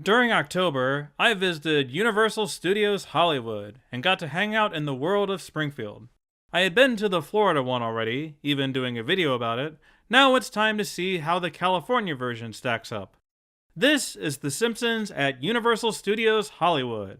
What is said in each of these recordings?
During October, I visited Universal Studios Hollywood and got to hang out in the world of Springfield. I had been to the Florida one already, even doing a video about it. Now it's time to see how the California version stacks up. This is The Simpsons at Universal Studios Hollywood.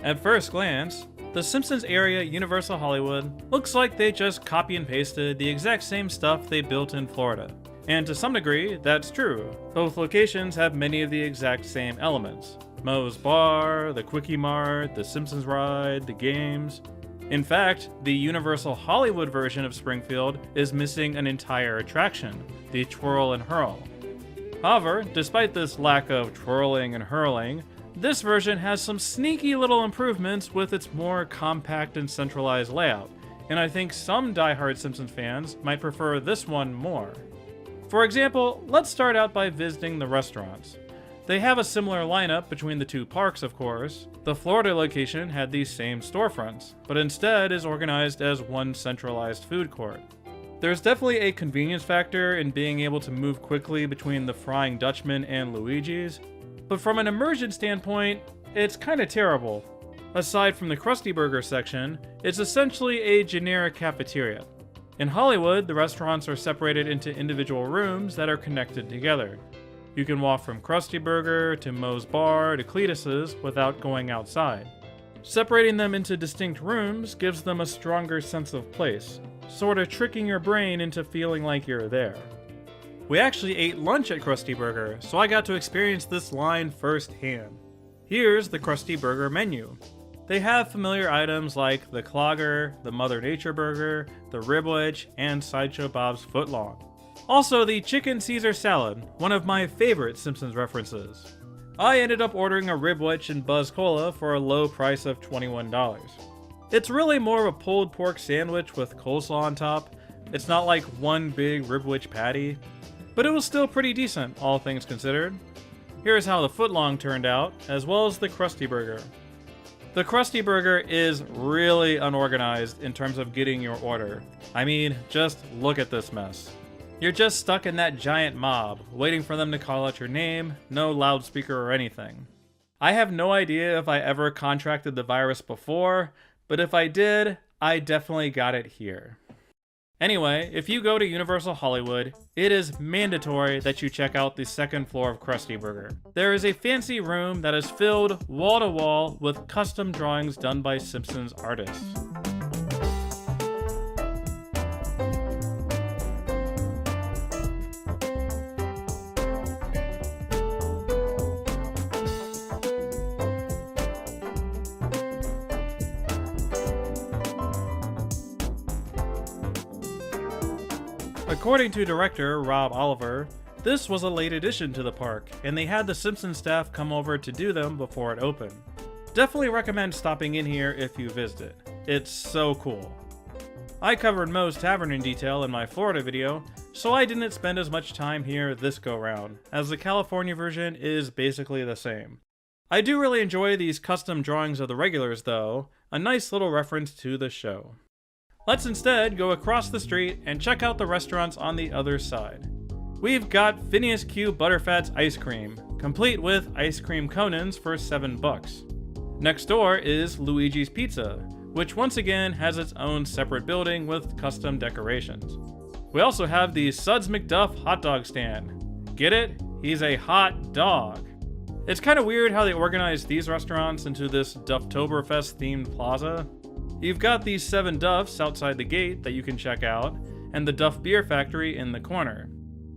At first glance, the Simpsons area at Universal Hollywood looks like they just copy and pasted the exact same stuff they built in Florida. And to some degree, that's true. Both locations have many of the exact same elements. Moe's Bar, the Quickie Mart, the Simpsons ride, the games. In fact, the Universal Hollywood version of Springfield is missing an entire attraction, the Twirl and Hurl. However, despite this lack of twirling and hurling, this version has some sneaky little improvements with its more compact and centralized layout, and I think some die-hard Simpsons fans might prefer this one more. For example, let's start out by visiting the restaurants. They have a similar lineup between the two parks, of course. The Florida location had these same storefronts, but instead is organized as one centralized food court. There's definitely a convenience factor in being able to move quickly between the Frying Dutchman and Luigi's, but from an immersion standpoint, it's kinda terrible. Aside from the Krusty Burger section, it's essentially a generic cafeteria. In Hollywood, the restaurants are separated into individual rooms that are connected together. You can walk from Krusty Burger to Moe's Bar to Cletus's without going outside. Separating them into distinct rooms gives them a stronger sense of place, sorta tricking your brain into feeling like you're there. We actually ate lunch at Krusty Burger, so I got to experience this line firsthand. Here's the Krusty Burger menu. They have familiar items like the Clogger, the Mother Nature Burger, the Ribwich, and Sideshow Bob's Footlong. Also the Chicken Caesar Salad, one of my favorite Simpsons references. I ended up ordering a Ribwich and Buzz Cola for a low price of $21. It's really more of a pulled pork sandwich with coleslaw on top. It's not like one big Ribwich patty, but it was still pretty decent, all things considered. Here's how the footlong turned out, as well as the Krusty Burger. The Krusty Burger is really unorganized in terms of getting your order. I mean, just look at this mess. You're just stuck in that giant mob, waiting for them to call out your name, no loudspeaker or anything. I have no idea if I ever contracted the virus before, but if I did, I definitely got it here. Anyway, if you go to Universal Hollywood, it is mandatory that you check out the second floor of Krusty Burger. There is a fancy room that is filled wall to wall with custom drawings done by Simpsons artists. According to director Rob Oliver, this was a late addition to the park, and they had the Simpsons staff come over to do them before it opened. Definitely recommend stopping in here if you visit it. It's so cool. I covered Moe's Tavern in detail in my Florida video, so I didn't spend as much time here this go round, as the California version is basically the same. I do really enjoy these custom drawings of the regulars though, a nice little reference to the show. Let's instead go across the street and check out the restaurants on the other side. We've got Phineas Q Butterfat's Ice Cream, complete with ice cream conans for $7. Next door is Luigi's Pizza, which once again has its own separate building with custom decorations. We also have the Suds McDuff hot dog stand. Get it? He's a hot dog. It's kind of weird how they organized these restaurants into this Dufftoberfest themed plaza. You've got these 7 Duffs outside the gate that you can check out, and the Duff Beer Factory in the corner.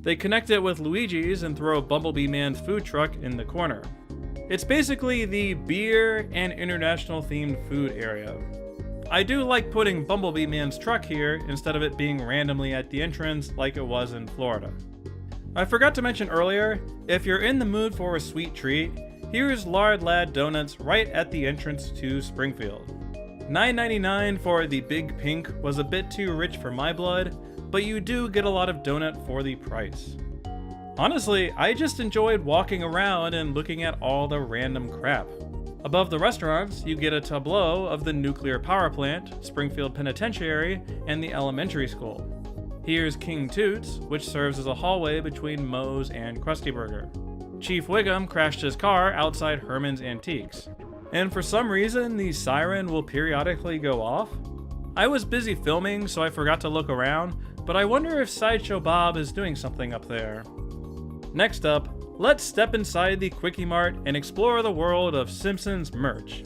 They connect it with Luigi's and throw Bumblebee Man's food truck in the corner. It's basically the beer and international themed food area. I do like putting Bumblebee Man's truck here instead of it being randomly at the entrance like it was in Florida. I forgot to mention earlier, if you're in the mood for a sweet treat, here's Lard Lad Donuts right at the entrance to Springfield. $9.99 for the Big Pink was a bit too rich for my blood, but you do get a lot of donut for the price. Honestly, I just enjoyed walking around and looking at all the random crap. Above the restaurants, you get a tableau of the nuclear power plant, Springfield Penitentiary, and the elementary school. Here's King Toots, which serves as a hallway between Moe's and Krusty Burger. Chief Wiggum crashed his car outside Herman's Antiques. And for some reason, the siren will periodically go off. I was busy filming, so I forgot to look around, but I wonder if Sideshow Bob is doing something up there. Next up, let's step inside the Quickie Mart and explore the world of Simpsons merch.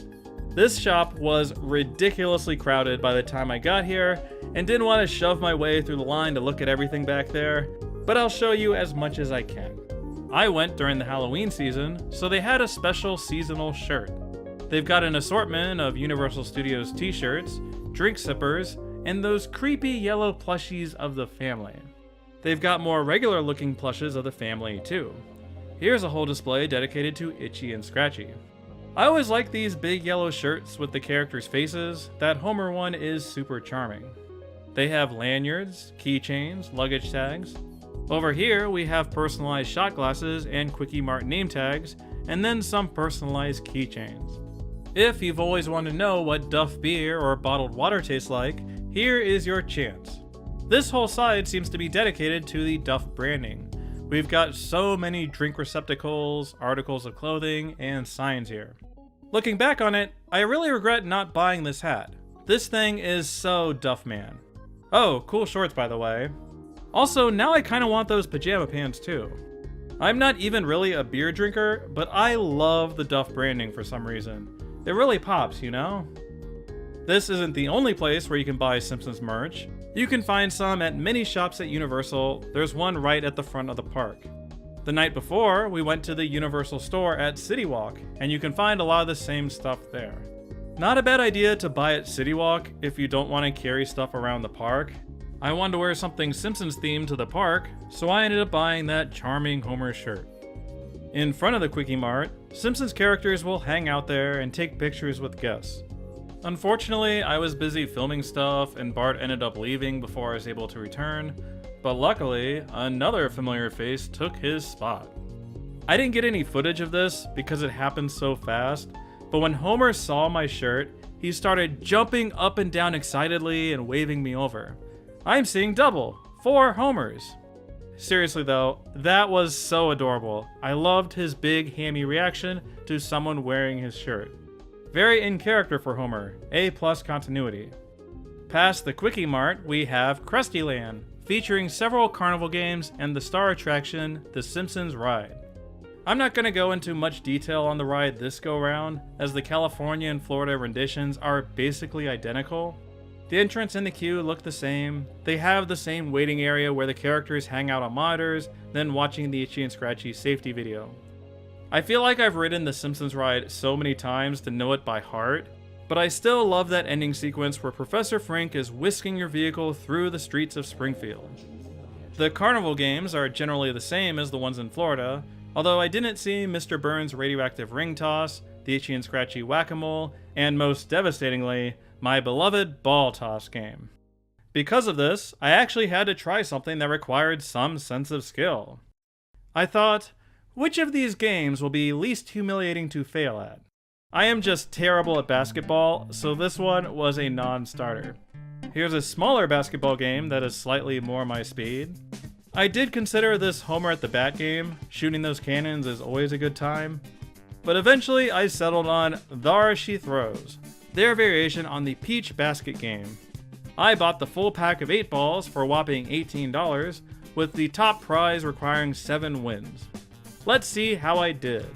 This shop was ridiculously crowded by the time I got here, and didn't want to shove my way through the line to look at everything back there, but I'll show you as much as I can. I went during the Halloween season, so they had a special seasonal shirt. They've got an assortment of Universal Studios t-shirts, drink sippers, and those creepy yellow plushies of the family. They've got more regular looking plushes of the family too. Here's a whole display dedicated to Itchy and Scratchy. I always like these big yellow shirts with the characters' faces. That Homer one is super charming. They have lanyards, keychains, luggage tags. Over here we have personalized shot glasses and Quickie Mart name tags, and then some personalized keychains. If you've always wanted to know what Duff beer or bottled water tastes like, here is your chance. This whole side seems to be dedicated to the Duff branding. We've got so many drink receptacles, articles of clothing, and signs here. Looking back on it, I really regret not buying this hat. This thing is so Duff man. Oh, cool shorts by the way. Also, now I kinda want those pajama pants too. I'm not even really a beer drinker, but I love the Duff branding for some reason. It really pops, you know? This isn't the only place where you can buy Simpsons merch. You can find some at many shops at Universal. There's one right at the front of the park. The night before, we went to the Universal store at City Walk, and you can find a lot of the same stuff there. Not a bad idea to buy at City Walk if you don't want to carry stuff around the park. I wanted to wear something Simpsons themed to the park, so I ended up buying that charming Homer shirt. In front of the Quickie Mart, Simpsons characters will hang out there and take pictures with guests. Unfortunately, I was busy filming stuff and Bart ended up leaving before I was able to return, but luckily, another familiar face took his spot. I didn't get any footage of this because it happened so fast, but when Homer saw my shirt, he started jumping up and down excitedly and waving me over. I'm seeing double, 4 Homers. Seriously though, that was so adorable. I loved his big hammy reaction to someone wearing his shirt. Very in character for Homer, A+ continuity. Past the Quickie Mart, we have Krusty Land, featuring several carnival games and the star attraction, the Simpsons Ride. I'm not going to go into much detail on the ride this go round, as the California and Florida renditions are basically identical. The entrance and the queue look the same. They have the same waiting area where the characters hang out on monitors, then watching the Itchy and Scratchy safety video. I feel like I've ridden the Simpsons ride so many times to know it by heart, but I still love that ending sequence where Professor Frink is whisking your vehicle through the streets of Springfield. The carnival games are generally the same as the ones in Florida, although I didn't see Mr. Burns' radioactive ring toss, the Itchy and Scratchy whack-a-mole, and most devastatingly, my beloved ball toss game. Because of this, I actually had to try something that required some sense of skill. I thought, which of these games will be least humiliating to fail at? I am just terrible at basketball, so this one was a non-starter. Here's a smaller basketball game that is slightly more my speed. I did consider this Homer at the bat game. Shooting those cannons is always a good time. But eventually I settled on Thar She Throws, their variation on the Peach basket game. I bought the full pack of 8 balls for a whopping $18, with the top prize requiring 7 wins. Let's see how I did.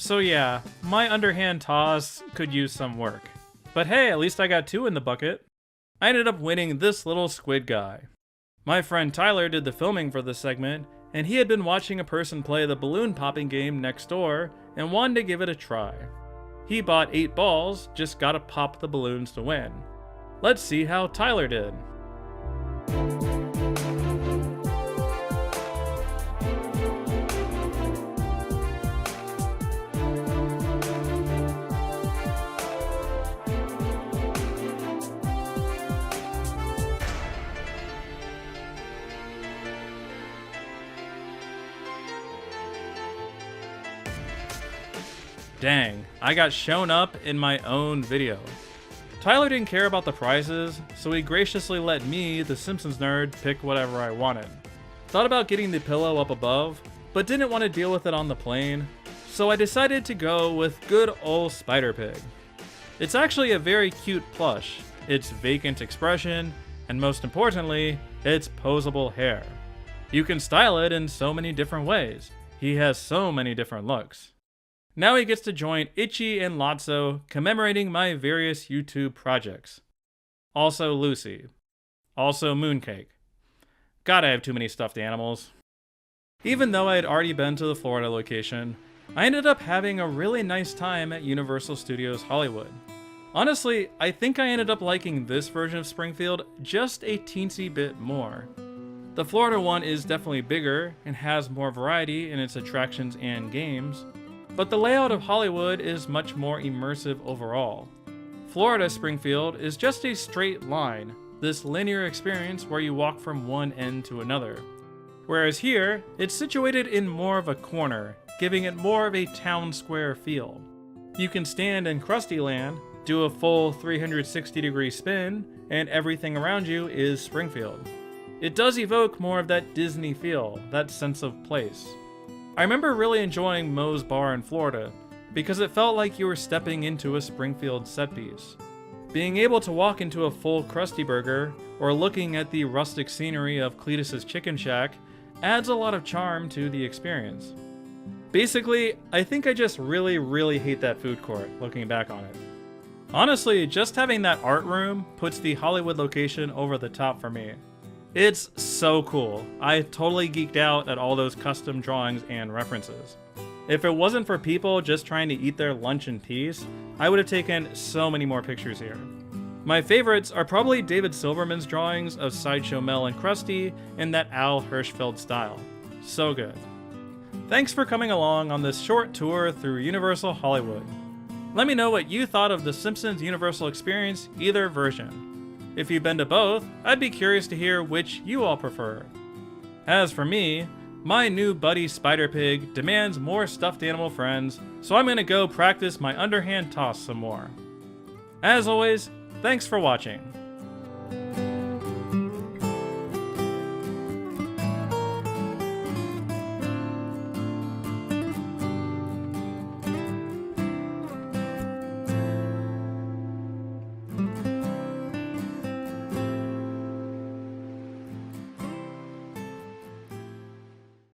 So yeah, my underhand toss could use some work. But hey, at least I got 2 in the bucket. I ended up winning this little squid guy. My friend Tyler did the filming for this segment, and he had been watching a person play the balloon popping game next door and wanted to give it a try. He bought 8 balls, just gotta pop the balloons to win. Let's see how Tyler did. Dang, I got shown up in my own video. Tyler didn't care about the prizes, so he graciously let me, the Simpsons nerd, pick whatever I wanted. Thought about getting the pillow up above, but didn't want to deal with it on the plane, so I decided to go with good old Spider Pig. It's actually a very cute plush, its vacant expression, and most importantly, its posable hair. You can style it in so many different ways. He has so many different looks. Now he gets to join Itchy and Lotso, commemorating my various YouTube projects. Also Lucy. Also Mooncake. God, I have too many stuffed animals. Even though I had already been to the Florida location, I ended up having a really nice time at Universal Studios Hollywood. Honestly, I think I ended up liking this version of Springfield just a teensy bit more. The Florida one is definitely bigger and has more variety in its attractions and games, but the layout of Hollywood is much more immersive overall. Florida Springfield is just a straight line, this linear experience where you walk from one end to another. Whereas here, it's situated in more of a corner, giving it more of a town square feel. You can stand in Krusty Land, do a full 360-degree spin, and everything around you is Springfield. It does evoke more of that Disney feel, that sense of place. I remember really enjoying Moe's Bar in Florida, because it felt like you were stepping into a Springfield set piece. Being able to walk into a full Krusty Burger, or looking at the rustic scenery of Cletus's Chicken Shack, adds a lot of charm to the experience. Basically, I think I just really hate that food court, looking back on it. Honestly, just having that art room puts the Hollywood location over the top for me. It's so cool. I totally geeked out at all those custom drawings and references. If it wasn't for people just trying to eat their lunch in peace, I would have taken so many more pictures here. My favorites are probably David Silverman's drawings of Sideshow Mel and Krusty in that Al Hirschfeld style. So good. Thanks for coming along on this short tour through Universal Hollywood. Let me know what you thought of the Simpsons Universal experience, either version. If you've been to both, I'd be curious to hear which you all prefer. As for me, my new buddy Spider Pig demands more stuffed animal friends, so I'm gonna go practice my underhand toss some more. As always, thanks for watching.